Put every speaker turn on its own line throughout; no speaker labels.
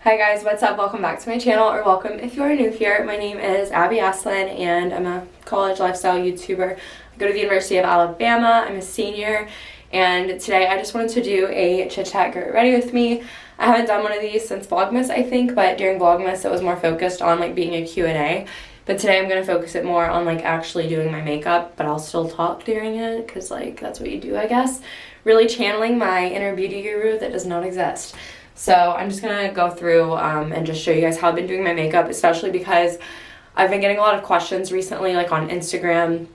Hi guys, what's up? Welcome back to my channel, or welcome if you are new here. My name is Asselin and I'm a college lifestyle YouTuber. I go to the University of Alabama. I'm a senior, and today I just wanted to do a chit chat get ready with me. I haven't done one of these since Vlogmas, I think, but during Vlogmas it was more focused on like being a Q&A. But today I'm going to focus it more on like actually doing my makeup, but I'll still talk during it because like that's what you do, I guess. Really channeling my inner beauty guru that does not exist. So I'm just going to go through and just show you guys how I've been doing my makeup, especially because I've been getting a lot of questions recently, like on Instagram,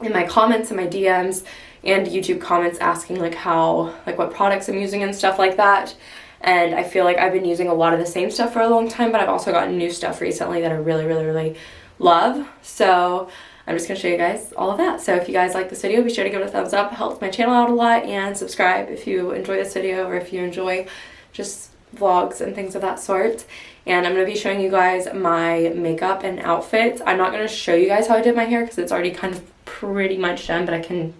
in my comments and my DMs, and YouTube comments asking like what products I'm using and stuff like that. And I feel like I've been using a lot of the same stuff for a long time, but I've also gotten new stuff recently that I really love. So I'm just going to show you guys all of that. So if you guys like this video, be sure to give it a thumbs up. It helps my channel out a lot, and subscribe if you enjoy this video or if you enjoy just vlogs and things of that sort. And I'm going to be showing you guys my makeup and outfits. I'm not going to show you guys how I did my hair because it's already kind of pretty much done, but I can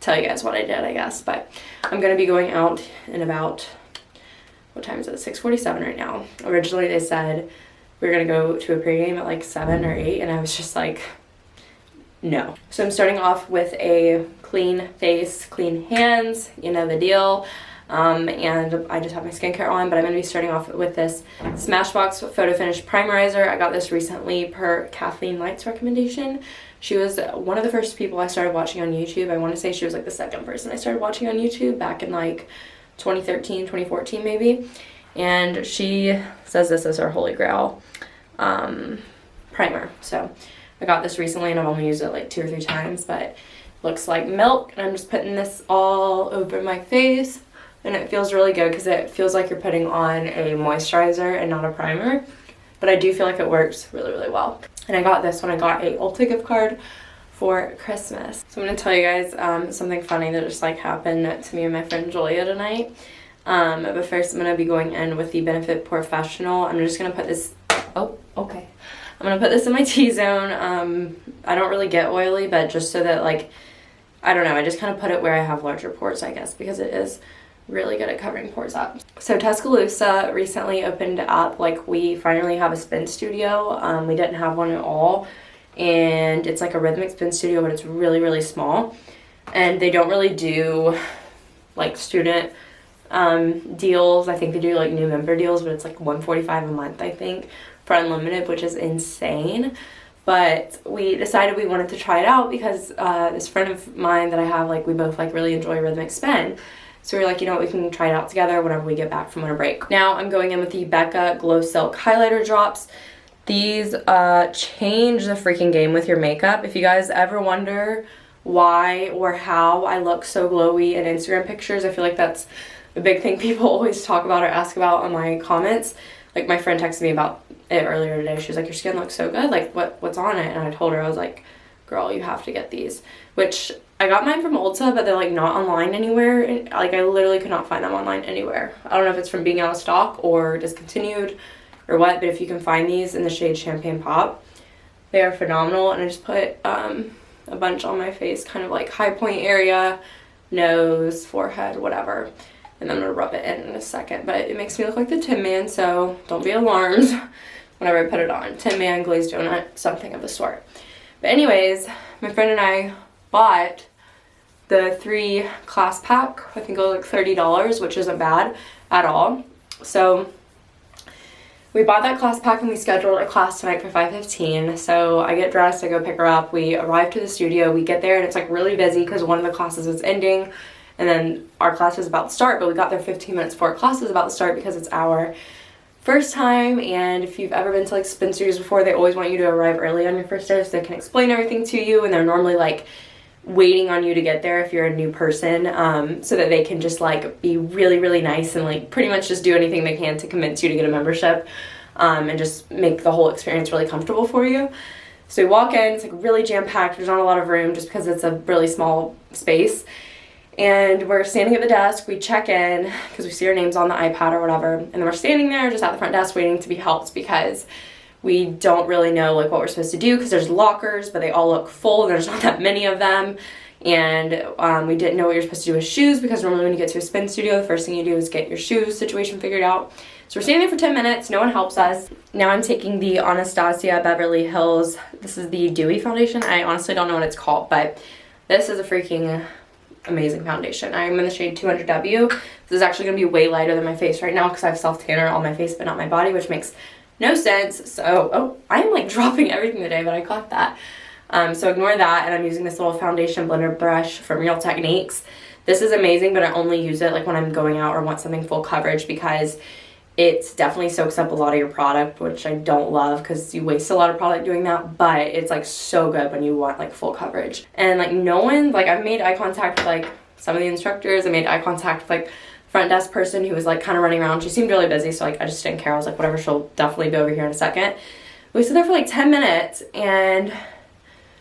tell you guys what I did, I guess. But I'm going to be going out in about, what time is it? 6:47 right now. Originally they said we were going to go to a pregame at like 7 or 8, and I was just like, no. So I'm starting off with a clean face, clean hands, you know the deal. And I just have my skincare on, but I'm going to be starting off with this Smashbox Photo Finish Primerizer. I got this recently per Kathleen Light's recommendation. She was one of the first people I started watching on YouTube. I want to say she was like the second person I started watching on YouTube back in like 2013, 2014 maybe. And she says this is her holy grail primer. So I got this recently and I've only used it like 2 or 3 times, but it looks like milk. And I'm just putting this all over my face. And it feels really good because it feels like you're putting on a moisturizer and not a primer. But I do feel like it works really well. And I got this when I got a Ulta gift card for Christmas. So I'm going to tell you guys something funny that just like happened to me and my friend Julia tonight. But first I'm going to be going in with the Benefit Professional. I'm just going to put this, oh, okay. I'm going to put this in my T-zone. I don't really get oily, but just so that like, I don't know, I just kind of put it where I have larger pores, I guess, because it is really good at covering pores up. So Tuscaloosa recently opened up. Like, we finally have a spin studio. We didn't have one at all, and it's like a rhythmic spin studio, but it's really small, and they don't really do like student deals. I think they do like new member deals, but it's like $145 a month, I think, for unlimited, which is insane. But we decided we wanted to try it out because this friend of mine that I have, like, we both like really enjoy rhythmic spin. So we were like, you know what, we can try it out together whenever we get back from winter break. Now I'm going in with the Becca Glow Silk Highlighter Drops. These change the freaking game with your makeup. If you guys ever wonder why or how I look so glowy in Instagram pictures, I feel like that's a big thing people always talk about or ask about on my comments. Like, my friend texted me about it earlier today. She was like, your skin looks so good. Like, what's on it? And I told her, I was like, girl, you have to get these. Which, I got mine from Ulta, but they're like not online anywhere. Like, I literally could not find them online anywhere. I don't know if it's from being out of stock or discontinued or what, but if you can find these in the shade Champagne Pop, they are phenomenal. And I just put a bunch on my face, kind of like high point area, nose, forehead, whatever. And then I'm going to rub it in a second. But it makes me look like the Tin Man, so don't be alarmed whenever I put it on. Tin Man, glazed donut, something of the sort. But anyways, my friend and I bought the 3 class pack. I think it was like $30, which isn't bad at all. So we bought that class pack and we scheduled a class tonight for 5:15. So I get dressed, I go pick her up. We arrive to the studio, we get there, and it's like really busy because one of the classes was ending. And then our class was about to start, but we got there 15 minutes before class was about to start because it's our first time. And if you've ever been to like spin studios before, they always want you to arrive early on your first day so they can explain everything to you, and they're normally like waiting on you to get there if you're a new person, so that they can just like be really nice and like pretty much just do anything they can to convince you to get a membership, and just make the whole experience really comfortable for you. So we walk in, it's like really jam-packed, there's not a lot of room just because it's a really small space. And we're standing at the desk, we check in because we see our names on the iPad or whatever, and then we're standing there just at the front desk waiting to be helped because we don't really know like what we're supposed to do because there's lockers, but they all look full and there's not that many of them. And we didn't know what you're supposed to do with shoes because normally when you get to a spin studio, the first thing you do is get your shoes situation figured out. So we're standing there for 10 minutes. No one helps us. Now I'm taking the Anastasia Beverly Hills. This is the Dewy foundation. I honestly don't know what it's called, but this is a freaking amazing foundation. I'm in the shade 200W. This is actually going to be way lighter than my face right now because I have self-tanner on my face but not my body, which makes no sense. So, oh, I'm like dropping everything today, but I caught that. So ignore that, and I'm using this little foundation blender brush from Real Techniques. This is amazing, but I only use it like when I'm going out or want something full coverage because it definitely soaks up a lot of your product, which I don't love because you waste a lot of product doing that, but it's like so good when you want like full coverage. And like no one, like I've made eye contact with like some of the instructors. I made eye contact with like front desk person who was like kind of running around. She seemed really busy, so like I just didn't care. I was like, whatever, she'll definitely be over here in a second. We stood there for like 10 minutes and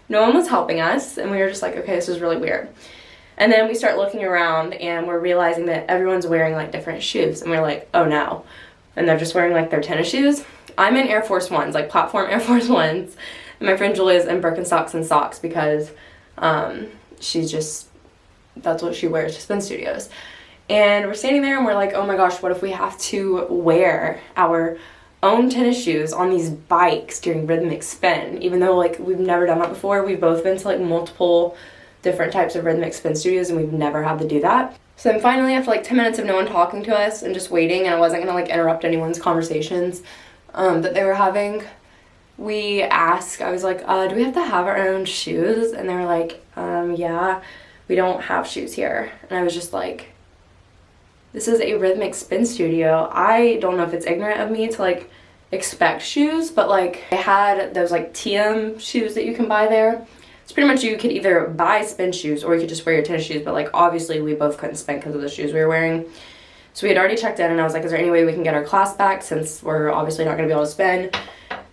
no one was helping us, and we were just like, okay, this is really weird. And then we start looking around and we're realizing that everyone's wearing like different shoes, and we're like, oh no. And they're just wearing like their tennis shoes. I'm in Air Force Ones, like platform Air Force Ones, and my friend Julia's in Birkenstocks and socks because she's just, that's what she wears to spin studios. And we're standing there and we're like, oh my gosh, what if we have to wear our own tennis shoes on these bikes during rhythmic spin? Even though like we've never done that before. We've both been to like multiple different types of rhythmic spin studios and we've never had to do that. So then finally, after like 10 minutes of no one talking to us and just waiting, and I wasn't gonna like interrupt anyone's conversations that they were having, we asked, I was like, do we have to have our own shoes? And they were like, yeah, we don't have shoes here. And I was just like, this is a rhythmic spin studio. I don't know if it's ignorant of me to like expect shoes, but like I had those like TM shoes that you can buy there. It's pretty much you could either buy spin shoes or you could just wear your tennis shoes, but like obviously we both couldn't spin because of the shoes we were wearing. So we had already checked in and I was like, is there any way we can get our class back since we're obviously not going to be able to spin?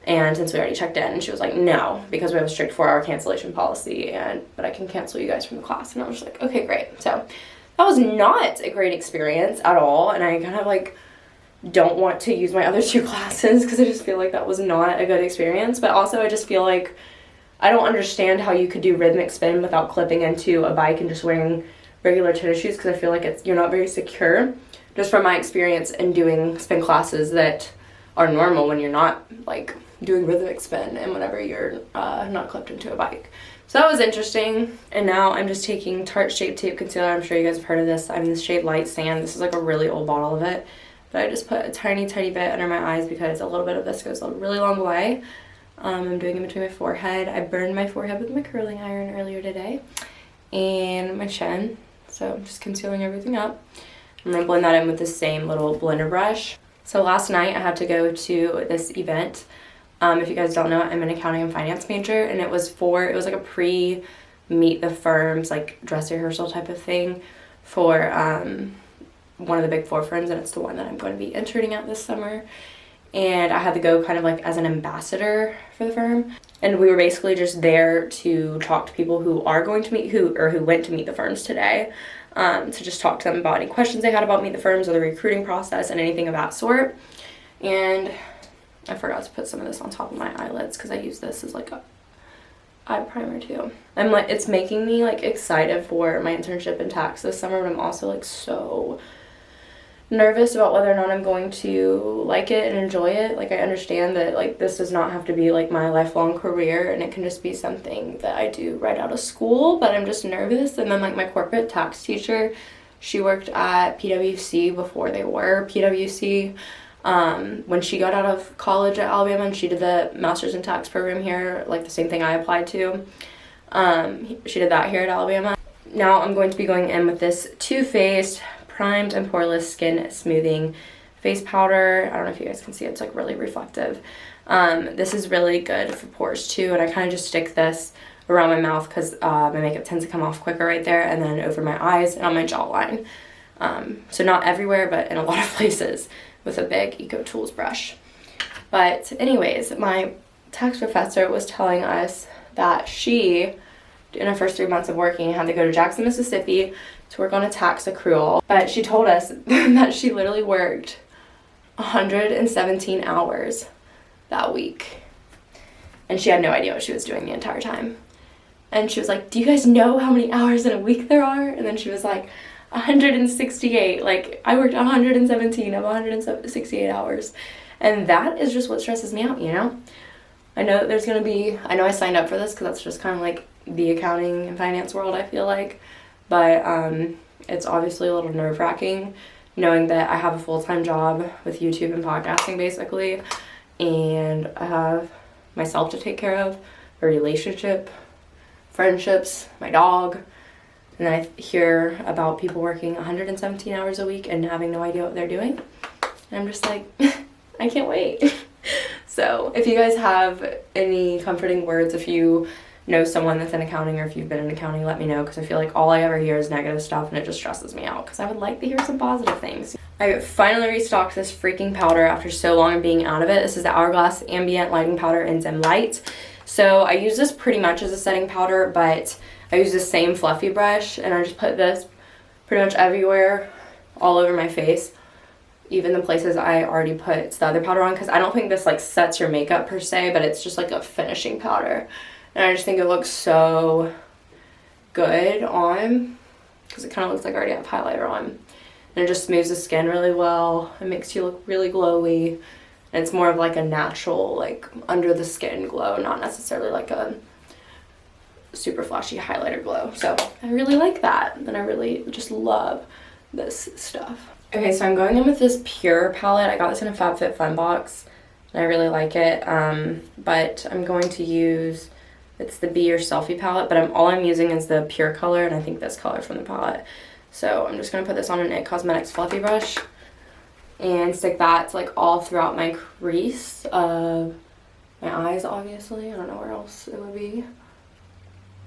And since we already checked in, and she was like, no, because we have a strict 4-hour cancellation policy, but I can cancel you guys from the class. And I was just like, okay, great. So that was not a great experience at all, and I kind of like don't want to use my other 2 classes because I just feel like that was not a good experience. But also I just feel like I don't understand how you could do rhythmic spin without clipping into a bike and just wearing regular tennis shoes, because I feel like you're not very secure, just from my experience in doing spin classes that are normal when you're not like doing rhythmic spin and whenever you're not clipped into a bike. So that was interesting. And now I'm just taking Tarte Shape Tape Concealer. I'm sure you guys have heard of this. I'm in the shade Light Sand. This is like a really old bottle of it, but I just put a tiny bit under my eyes because a little bit of this goes a really long way. I'm doing it between my forehead. I burned my forehead with my curling iron earlier today, and my chin. So I'm just concealing everything up. I'm gonna blend that in with the same little blender brush. So last night I had to go to this event. If you guys don't know, I'm an accounting and finance major, and it was like a pre-meet the firms, like dress rehearsal type of thing for one of the big 4 firms, and it's the one that I'm going to be interning at this summer. And I had to go kind of like as an ambassador for the firm, and we were basically just there to talk to people who are going to meet who went to meet the firms today, to just talk to them about any questions they had about meet the firms or the recruiting process and anything of that sort. And I forgot to put some of this on top of my eyelids because I use this as like a eye primer too. I'm like, it's making me like excited for my internship in tax this summer, but I'm also like so nervous about whether or not I'm going to like it and enjoy it. Like I understand that like this does not have to be like my lifelong career, and it can just be something that I do right out of school, but I'm just nervous. And then like my corporate tax teacher, she worked at PwC before they were PwC. When she got out of college at Alabama, and she did the master's in tax program here, like the same thing I applied to, she did that here at Alabama. Now I'm going to be going in with this Too Faced Primed and Poreless Skin Smoothing Face Powder. I don't know if you guys can see it. It's like really reflective. This is really good for pores too, and I kind of just stick this around my mouth because my makeup tends to come off quicker right there, and then over my eyes and on my jawline. So not everywhere, but in a lot of places, with a big Eco Tools brush. But anyways, my tax professor was telling us that she, in her first 3 months of working, had to go to Jackson, Mississippi to work on a tax accrual. But she told us that she literally worked 117 hours that week, and she had no idea what she was doing the entire time. And she was like, do you guys know how many hours in a week there are? And then she was like, 168. Like, I worked 117 of 168 hours. And that is just what stresses me out, you know? I know that there's going to be, I know I signed up for this because that's just kind of like the accounting and finance world, I feel like. But it's obviously a little nerve-wracking knowing that I have a full-time job with YouTube and podcasting, basically. And I have myself to take care of, a relationship, friendships, my dog. And then I hear about people working 117 hours a week and having no idea what they're doing. And I'm just like, I can't wait. So if you guys have any comforting words, if you know someone that's in accounting or if you've been in accounting, let me know, because I feel like all I ever hear is negative stuff and it just stresses me out because I would like to hear some positive things. I finally restocked this freaking powder after so long of being out of it. This is the Hourglass Ambient Lighting Powder in Dim Light. So I use this pretty much as a setting powder, but I use the same fluffy brush and I just put this pretty much everywhere, all over my face. Even the places I already put the other powder on, because I don't think this like sets your makeup per se, but it's just like a finishing powder. And I just think it looks so good on, because it kind of looks like I already have highlighter on. And it just smooths the skin really well. It makes you look really glowy. And it's more of like a natural, like under the skin glow, not necessarily like a super flashy highlighter glow. So I really like that. And I really just love this stuff. Okay, so I'm going in with this Pure palette. I got this in a FabFitFun box, and I really like it. But I'm going to use, it's the Be Your Selfie palette, but all I'm using is the Pure color, and I think this color from the palette. So I'm just going to put this on an It Cosmetics fluffy brush and stick that like all throughout my crease of my eyes, obviously. I don't know where else it would be.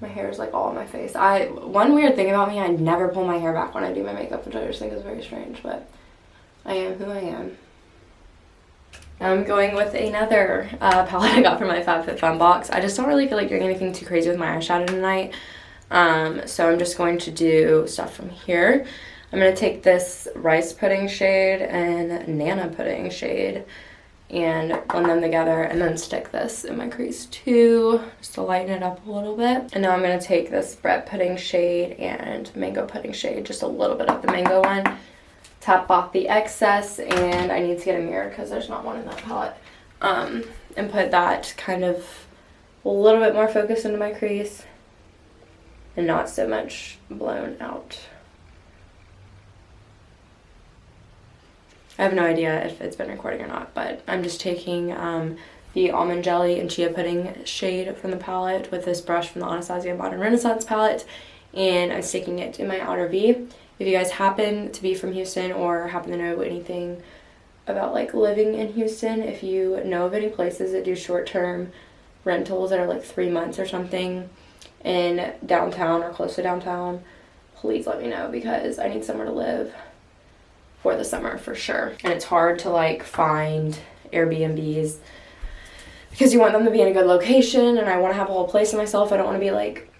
My hair is like all on my face. One weird thing about me, I never pull my hair back when I do my makeup, which I just think is very strange, but I am who I am. I'm going with another palette I got from my FabFitFun box. I just don't really feel like doing anything too crazy with my eyeshadow tonight. So I'm just going to do stuff from here. I'm going to take this Rice Pudding shade and Nana Pudding shade and blend them together and then stick this in my crease too, just to lighten it up a little bit. And now I'm going to take this Bread Pudding shade and Mango Pudding shade, just a little bit of the mango one, tap off the excess, and I need to get a mirror because there's not one in that palette, and put that kind of a little bit more focus into my crease and not so much blown out. I have no idea if it's been recording or not, but I'm just taking the Almond Jelly and Chia Pudding shade from the palette with this brush from the Anastasia Modern Renaissance palette, and I'm sticking it in my outer V. If you guys happen to be from Houston or happen to know anything about like living in Houston, if you know of any places that do short-term rentals that are like 3 months or something in downtown or close to downtown, please let me know because I need somewhere to live for the summer for sure. And it's hard to like find Airbnbs because you want them to be in a good location, and I want to have a whole place to myself. I don't want to be like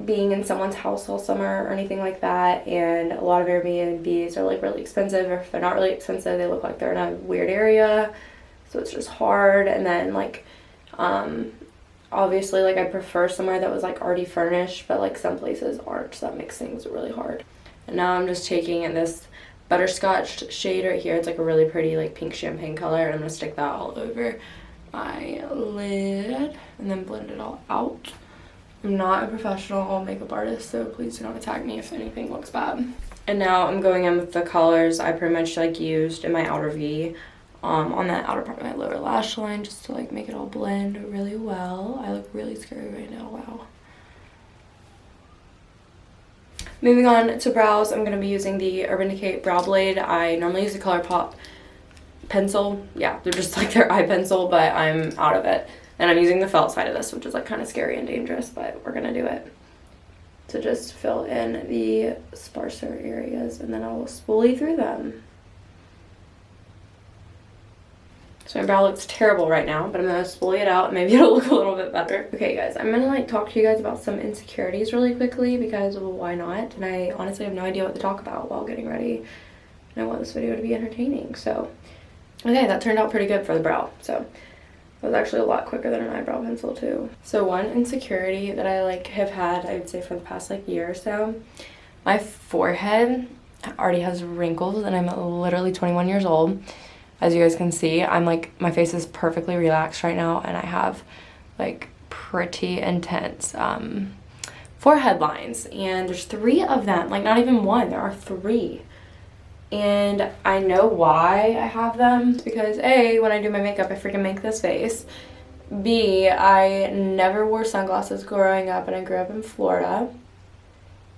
being in someone's house all summer or anything like that. And a lot of Airbnbs are like really expensive, or if they're not really expensive, they look like they're in a weird area, so it's just hard. And then like obviously like I prefer somewhere that was like already furnished, but like some places aren't, so that makes things really hard. And now I'm just taking in this Butterscotch shade right here. It's like a really pretty like pink champagne color, and I'm gonna stick that all over my lid and then blend it all out. I'm not a professional makeup artist, so please do not attack me if anything looks bad. And now I'm going in with the colors I pretty much like used in my outer V on that outer part of my lower lash line, just to like make it all blend really well. I look really scary right now, wow. Moving on to brows, I'm going to be using the Urban Decay Brow Blade. I normally use the ColourPop pencil. Yeah, they're just like their eye pencil, but I'm out of it. And I'm using the felt side of this, which is like kind of scary and dangerous, but we're going to do it. To just fill in the sparser areas, and then I will spoolie through them. So my brow looks terrible right now, but I'm going to spoolie it out and maybe it'll look a little bit better. Okay guys, I'm going to like talk to you guys about some insecurities really quickly because, well, why not? And I honestly have no idea what to talk about while getting ready. And I want this video to be entertaining. So, okay, that turned out pretty good for the brow. So, it was actually a lot quicker than an eyebrow pencil too. So one insecurity that I like have had, I would say for the past like year or so, my forehead already has wrinkles, and I'm literally 21 years old. As you guys can see, I'm like, my face is perfectly relaxed right now, and I have like pretty intense forehead lines, and there's 3 of them, like not even 1, there are 3. And I know why I have them. It's because A, when I do my makeup, I freaking make this face. B, I never wore sunglasses growing up, and I grew up in Florida.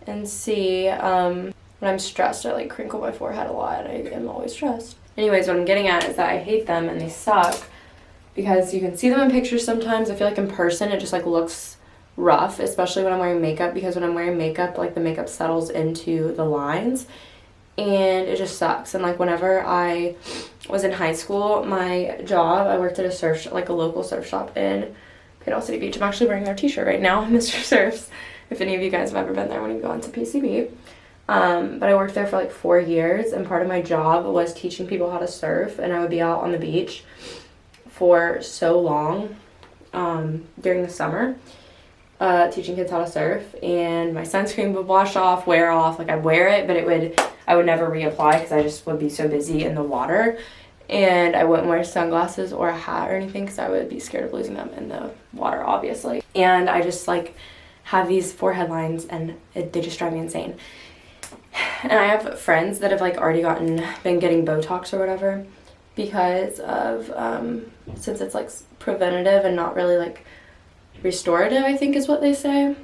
And C, when I'm stressed, I like crinkle my forehead a lot, and I am always stressed. Anyways, what I'm getting at is that I hate them and they suck because you can see them in pictures sometimes. I feel like in person it just like looks rough, especially when I'm wearing makeup, because when I'm wearing makeup, like the makeup settles into the lines and it just sucks. And like whenever I was in high school, my job, I worked at a surf, like a local surf shop in Panama City Beach. I'm actually wearing their t-shirt right now, Mr. Surfs, if any of you guys have ever been there when you go into PCB. But I worked there for like 4 years, and part of my job was teaching people how to surf, and I would be out on the beach for so long during the summer teaching kids how to surf, and my sunscreen would wash off, wear off. Like I'd wear it, but I would never reapply because I just would be so busy in the water, and I wouldn't wear sunglasses or a hat or anything because I would be scared of losing them in the water, obviously. And I just like have these forehead lines, and they just drive me insane. And I have friends that have like already been getting Botox or whatever because of since it's like preventative and not really like restorative, I think is what they say.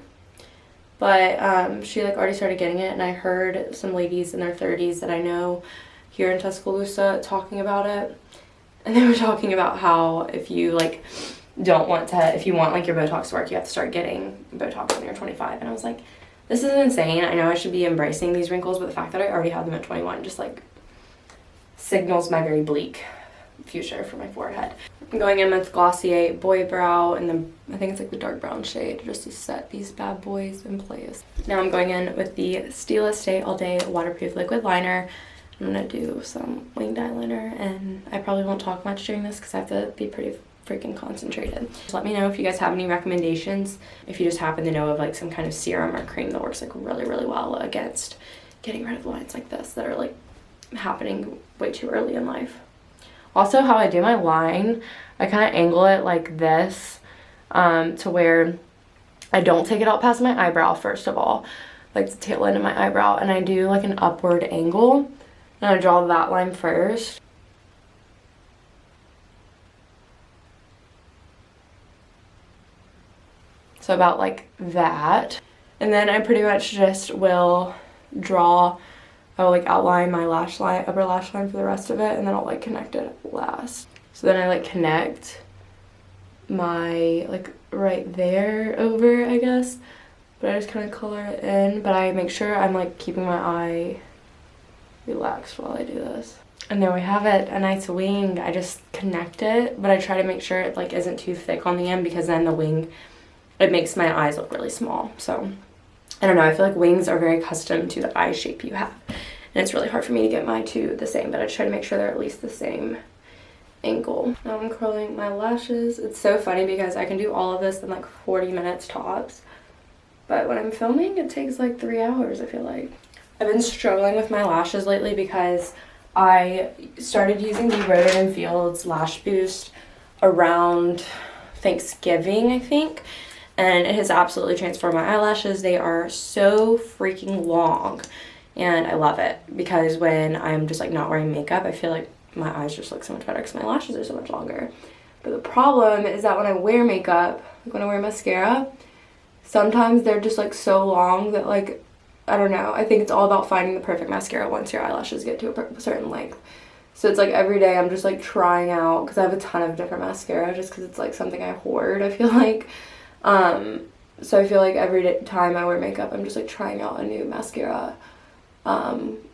But she like already started getting it, and I heard some ladies in their 30s that I know here in Tuscaloosa talking about it, and they were talking about how if you like if you want like your Botox to work, you have to start getting Botox when you're 25. And I was like, this is insane. I know I should be embracing these wrinkles, but the fact that I already have them at 21 just like signals my very bleak future for my forehead. I'm going in with Glossier Boy Brow, and I think it's like the dark brown shade, just to set these bad boys in place. Now I'm going in with the Stila Stay All Day Waterproof Liquid Liner. I'm gonna do some winged eyeliner, and I probably won't talk much during this because I have to be pretty freaking concentrated. Just let me know if you guys have any recommendations, if you just happen to know of like some kind of serum or cream that works like really well against getting rid of lines like this that are like happening way too early in life. Also, how I do my line, I kind of angle it like this to where I don't take it out past my eyebrow first of all, like the tail end of my eyebrow, and I do like an upward angle, and I draw that line first. So about like that. And then I pretty much just will I will like outline my lash line, upper lash line for the rest of it, and then I'll like connect it last. So then I like connect my like right there over, I guess. But I just kind of color it in, but I make sure I'm like keeping my eye relaxed while I do this. And there we have it, a nice wing. I just connect it, but I try to make sure it like isn't too thick on the end, because then the wing, it makes my eyes look really small. So I don't know, I feel like wings are very custom to the eye shape you have, and it's really hard for me to get my two the same, but I try to make sure they're at least the same angle. Now I'm curling my lashes. It's so funny because I can do all of this in like 40 minutes tops, but when I'm filming it takes like 3 hours, I feel like. I've been struggling with my lashes lately because I started using the Rodan & Fields Lash Boost around Thanksgiving, I think, and it has absolutely transformed my eyelashes. They are so freaking long, and I love it because when I'm just like not wearing makeup, I feel like my eyes just look so much better because my lashes are so much longer. But the problem is that when I wear makeup, like when I wear mascara, sometimes they're just like so long that like, I don't know, I think it's all about finding the perfect mascara once your eyelashes get to a certain length. So it's like every day I'm just like trying out, because I have a ton of different mascara just because it's like something I hoard, I feel like. So I feel like every time I wear makeup, I'm just like trying out a new mascara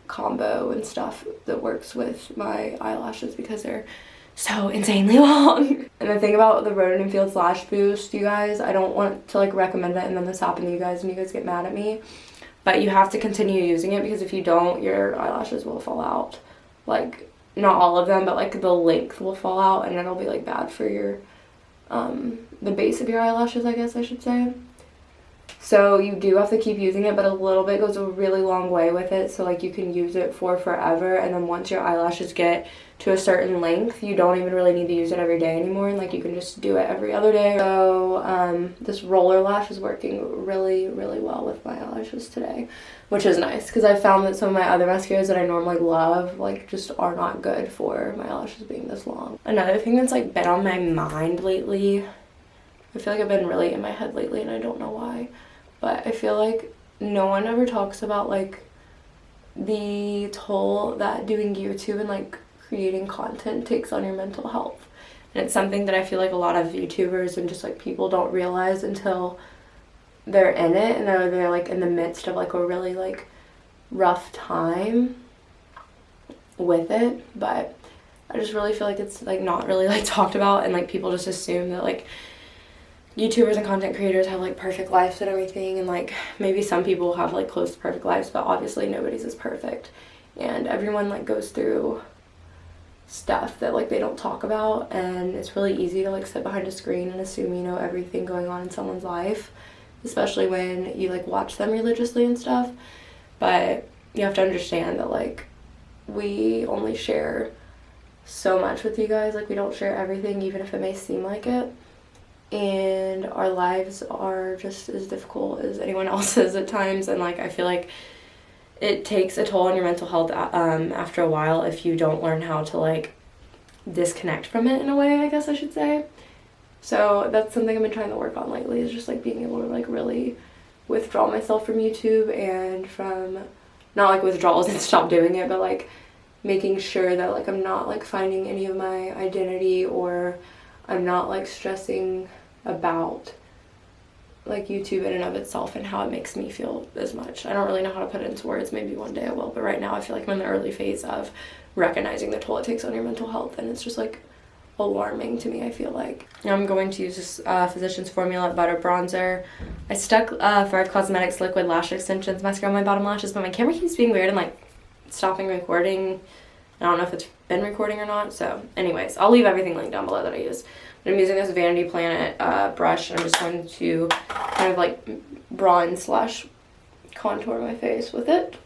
combo and stuff that works with my eyelashes because they're so insanely long. And the thing about the Rodan & Fields Lash Boost, you guys, I don't want to like recommend it and then this happen to you guys and you guys get mad at me, but you have to continue using it, because if you don't, your eyelashes will fall out. Like, not all of them, but like the length will fall out, and it'll be like bad for your the base of your eyelashes, I guess I should say. So you do have to keep using it, but a little bit goes a really long way with it. So like you can use it for forever, and then once your eyelashes get to a certain length, you don't even really need to use it every day anymore, and like you can just do it every other day. So this roller lash is working really, really well with my eyelashes today, which is nice because I found that some of my other mascaras that I normally love like just are not good for my eyelashes being this long. Another thing that's like been on my mind lately, I feel like I've been really in my head lately and I don't know why, but I feel like no one ever talks about like the toll that doing YouTube and like creating content takes on your mental health. And it's something that I feel like a lot of YouTubers and just like people don't realize until they're in it, and they're like in the midst of like a really like rough time with it. But I just really feel like it's like not really like talked about, and like people just assume that like YouTubers and content creators have like perfect lives and everything, and like maybe some people have like close to perfect lives, but obviously nobody's is perfect, and everyone like goes through stuff that like they don't talk about. And it's really easy to like sit behind a screen and assume you know everything going on in someone's life, especially when you like watch them religiously and stuff. But you have to understand that like we only share so much with you guys. Like we don't share everything, even if it may seem like it, and our lives are just as difficult as anyone else's at times. And like I feel like it takes a toll on your mental health after a while if you don't learn how to like disconnect from it in a way, I guess I should say. So that's something I've been trying to work on lately, is just like being able to like really withdraw myself from YouTube, and from not like withdrawals and stop doing it, but like making sure that like I'm not like finding any of my identity, or I'm not like stressing about like YouTube in and of itself and how it makes me feel as much. I don't really know how to put it into words. Maybe one day I will, but right now I feel like I'm in the early phase of recognizing the toll it takes on your mental health, and it's just like alarming to me, I feel like. Now I'm going to use this Physicians Formula Butter Bronzer. I stuck for Cosmetics Liquid Lash Extensions Mascara on my bottom lashes, but my camera keeps being weird and like stopping recording. I don't know if it's been recording or not, so anyways, I'll leave everything linked down below that I use. But I'm using this Vanity Planet brush, and I'm just going to kind of like bronze slash contour my face with it.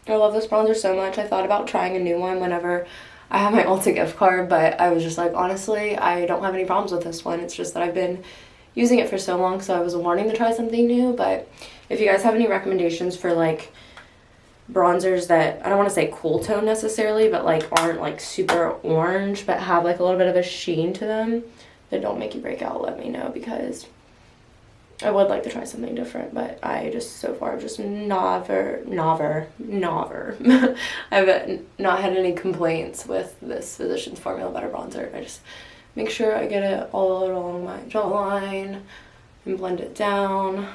I love this bronzer so much. I thought about trying a new one whenever I have my Ulta gift card, but I was just like, honestly, I don't have any problems with this one. It's just that I've been using it for so long, so I was wanting to try something new. But if you guys have any recommendations for like bronzers that, I don't want to say cool tone necessarily, but like aren't like super orange but have like a little bit of a sheen to them that don't make you break out, let me know, because I would like to try something different. But I just so far just never I've not had any complaints with this Physicians Formula Butter Bronzer. I just make sure I get it all along my jawline and blend it down.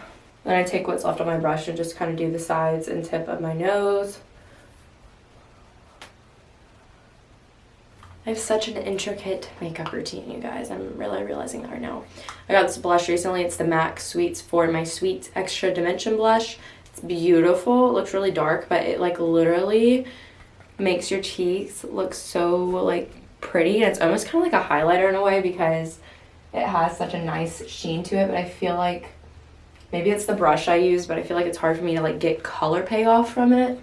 Then I take what's left on my brush and just kind of do the sides and tip of my nose. I have such an intricate makeup routine, you guys. I'm really realizing that right now. I got this blush recently. It's the MAC Sweets for my Sweets Extra Dimension blush. It's beautiful. It looks really dark, but it like literally makes your cheeks look so like pretty. And it's almost kind of like a highlighter in a way because it has such a nice sheen to it. But I feel like maybe it's the brush I use, but I feel like it's hard for me to like get color payoff from it.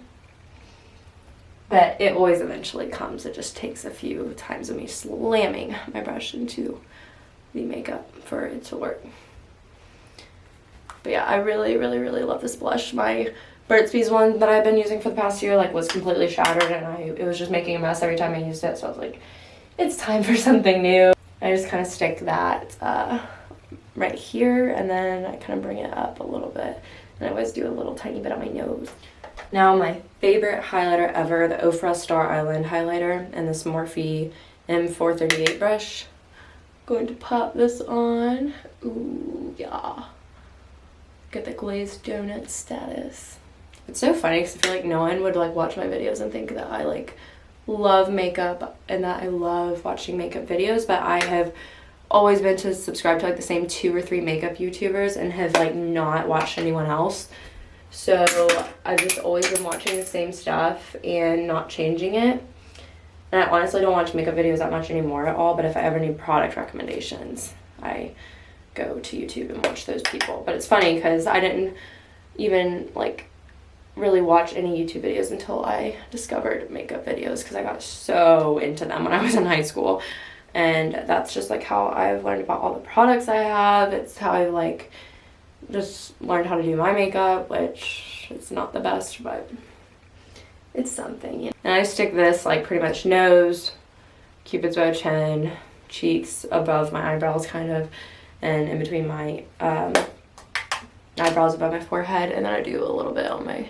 But it always eventually comes. It just takes a few times of me slamming my brush into the makeup for it to work. But yeah, I really love this blush. My Burt's Bees one that I've been using for the past year like was completely shattered, and it was just making a mess every time I used it. So I was like, it's time for something new. I just kind of stick that right here, and then I kind of bring it up a little bit. And I always do a little tiny bit on my nose. Now my favorite highlighter ever, the Ofra Star Island highlighter, and this Morphe M438 brush. Going to pop this on. Ooh, yeah. Get the glazed donut status. It's so funny because I feel like no one would like watch my videos and think that I like love makeup and that I love watching makeup videos, but I have always been to subscribe to like the same 2 or 3 makeup YouTubers and have like not watched anyone else. So I've just always been watching the same stuff and not changing it. And I honestly don't watch makeup videos that much anymore at all, but if I ever need product recommendations, I go to YouTube and watch those people. But it's funny because I didn't even like really watch any YouTube videos until I discovered makeup videos, because I got so into them when I was in high school. And that's just like how I've learned about all the products I have. It's how I like just learned how to do my makeup, which it's not the best, but it's something, you know? And I stick this like pretty much nose, Cupid's bow, chin, cheeks, above my eyebrows kind of, and in between my eyebrows above my forehead, and then I do a little bit on my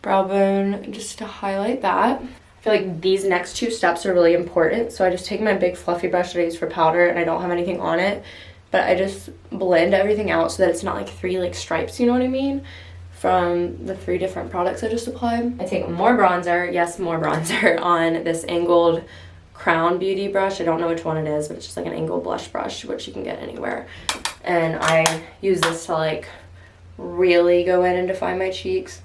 brow bone just to highlight that. I feel like these next two steps are really important, so I just take my big fluffy brush that I use for powder, and I don't have anything on it, but I just blend everything out so that it's not like three like stripes, you know what I mean, from the 3 different products I just applied. I take more bronzer, yes, more bronzer, on this angled Crown Beauty brush. I don't know which one it is, but it's just like an angled blush brush, which you can get anywhere. And I use this to like really go in and define my cheeks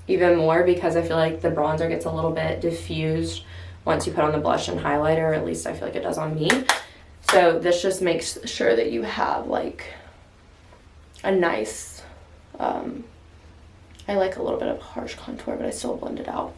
even more, because I feel like the bronzer gets a little bit diffused once you put on the blush and highlighter, or at least I feel like it does on me. So this just makes sure that you have like a nice, I like a little bit of harsh contour, but I still blend it out.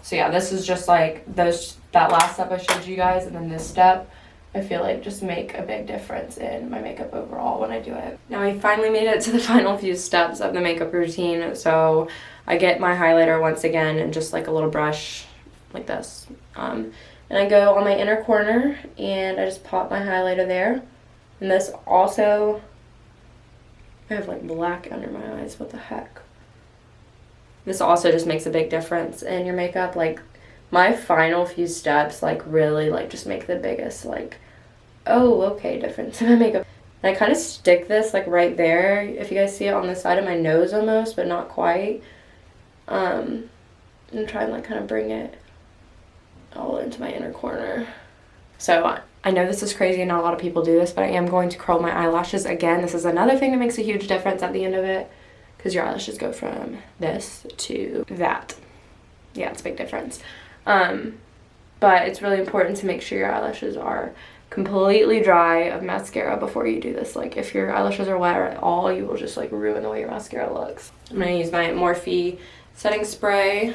So yeah, this is just like that last step I showed you guys, and then this step, I feel like just make a big difference in my makeup overall when I do it. Now I finally made it to the final few steps of the makeup routine. So I get my highlighter once again and just like a little brush like this. And I go on my inner corner and I just pop my highlighter there. And this also, I have like black under my eyes, what the heck. This also just makes a big difference in your makeup. Like my final few steps like really like just make the biggest like, oh okay, difference in my makeup. And I kind of stick this like right there, if you guys see it, on the side of my nose almost, but not quite. And try and like kind of bring it all into my inner corner. So I know this is crazy and not a lot of people do this, but I am going to curl my eyelashes again. This is another thing that makes a huge difference at the end of it, because your eyelashes go from this to that. Yeah, it's a big difference. But it's really important to make sure your eyelashes are completely dry of mascara before you do this. Like if your eyelashes are wet at all, you will just like ruin the way your mascara looks. I'm gonna use my Morphe setting spray.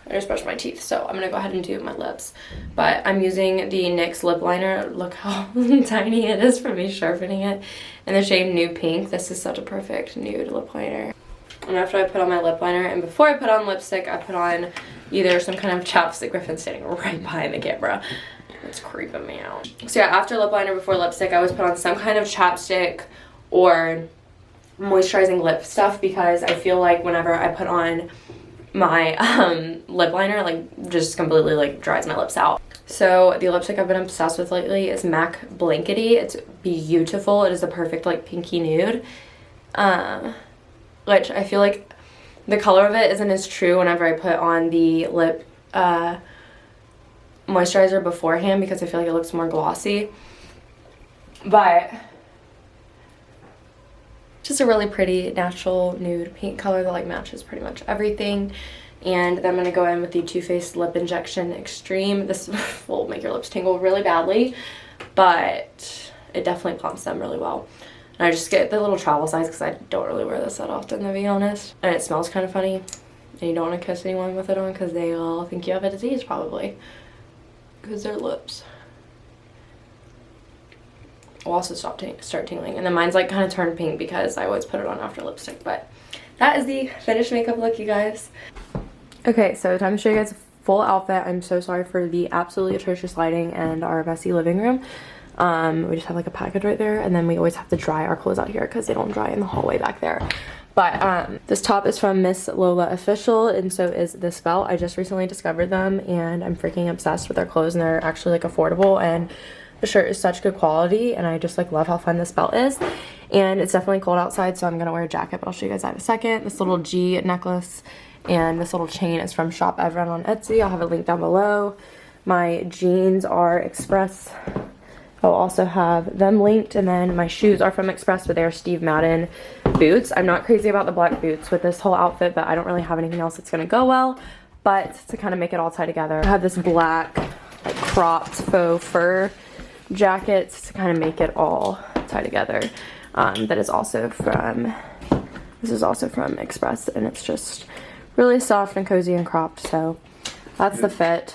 I just brushed my teeth, so I'm gonna go ahead and do my lips. But I'm using the NYX lip liner. Look how tiny it is for me sharpening it. In the shade Nude Pink. This is such a perfect nude lip liner. And after I put on my lip liner, and before I put on lipstick, I put on either some kind of chapstick. Griffin's standing right behind the camera. It's creeping me out. So yeah, after lip liner, before lipstick, I always put on some kind of chapstick or moisturizing lip stuff, because I feel like whenever I put on my lip liner, like just completely like dries my lips out. So the lipstick I've been obsessed with lately is MAC Blankety. It's beautiful. It is a perfect like pinky nude, which I feel like the color of it isn't as true whenever I put on the lip moisturizer beforehand, because I feel like it looks more glossy. But just a really pretty natural nude pink color that like matches pretty much everything. And then I'm going to go in with the Too Faced Lip Injection Extreme. This will make your lips tingle really badly, but it definitely plumps them really well. And I just get the little travel size because I don't really wear this that often, to be honest. And it smells kind of funny, and you don't want to kiss anyone with it on because they will think you have a disease probably, because their lips will also start tingling. And then mine's like kind of turned pink because I always put it on after lipstick. But that is the finished makeup look, you guys. Okay, so time to show you guys a full outfit. I'm so sorry for the absolutely atrocious lighting and our messy living room. We just have like a package right there, and then we always have to dry our clothes out here because they don't dry in the hallway back there. But this top is from Miss Lola Official, and so is this belt. I just recently discovered them, and I'm freaking obsessed with their clothes, and they're actually like affordable, and the shirt is such good quality, and I just like love how fun this belt is. And it's definitely cold outside, so I'm gonna wear a jacket, but I'll show you guys that in a second. This little G necklace and this little chain is from Shop Everyone on Etsy. I'll have a link down below. My jeans are Express. I'll also have them linked, and then my shoes are from Express, but they're Steve Madden boots. I'm not crazy about the black boots with this whole outfit, but I don't really have anything else that's gonna go well. But to kind of make it all tie together, I have this black like cropped faux fur jackets to kind of make it all tie together. That is also from, this is also from Express, and it's just really soft and cozy and cropped, so that's the fit.